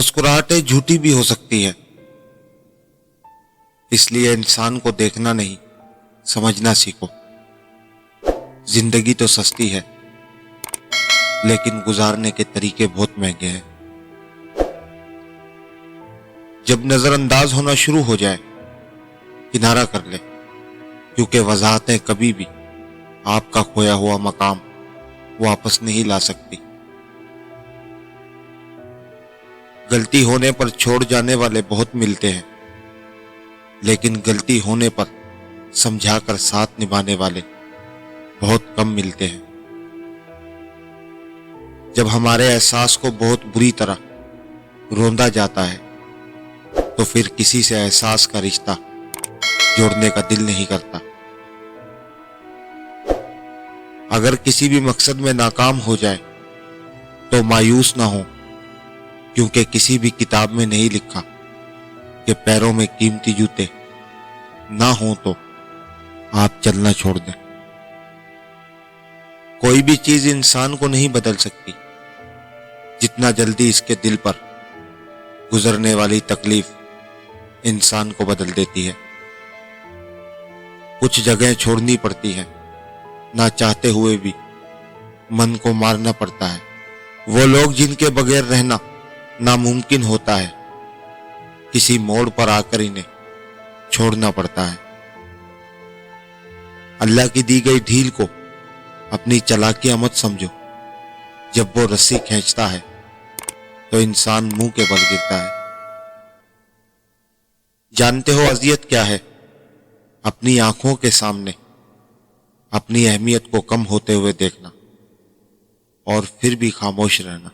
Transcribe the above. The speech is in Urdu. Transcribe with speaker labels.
Speaker 1: مسکراہٹیں جھوٹی بھی ہو سکتی ہیں، اس لیے انسان کو دیکھنا نہیں سمجھنا سیکھو۔ زندگی تو سستی ہے لیکن گزارنے کے طریقے بہت مہنگے ہیں۔ جب نظر انداز ہونا شروع ہو جائے کنارہ کر لے، کیونکہ وضاحتیں کبھی بھی آپ کا کھویا ہوا مقام واپس نہیں لا سکتی۔ غلطی ہونے پر چھوڑ جانے والے بہت ملتے ہیں، لیکن غلطی ہونے پر سمجھا کر ساتھ نبھانے والے بہت کم ملتے ہیں۔ جب ہمارے احساس کو بہت بری طرح روندا جاتا ہے تو پھر کسی سے احساس کا رشتہ جوڑنے کا دل نہیں کرتا۔ اگر کسی بھی مقصد میں ناکام ہو جائے تو مایوس نہ ہو، کیونکہ کسی بھی کتاب میں نہیں لکھا کہ پیروں میں قیمتی جوتے نہ ہوں تو آپ چلنا چھوڑ دیں۔ کوئی بھی چیز انسان کو نہیں بدل سکتی جتنا جلدی اس کے دل پر گزرنے والی تکلیف انسان کو بدل دیتی ہے۔ کچھ جگہیں چھوڑنی پڑتی ہیں، نہ چاہتے ہوئے بھی من کو مارنا پڑتا ہے۔ وہ لوگ جن کے بغیر رہنا ناممکن ہوتا ہے، کسی موڑ پر آ کر انہیں چھوڑنا پڑتا ہے۔ اللہ کی دی گئی ڈھیل کو اپنی چالاکیاں مت سمجھو، جب وہ رسی کھینچتا ہے تو انسان منہ کے بل گرتا ہے۔ جانتے ہو اذیت کیا ہے؟ اپنی آنکھوں کے سامنے اپنی اہمیت کو کم ہوتے ہوئے دیکھنا اور پھر بھی خاموش رہنا۔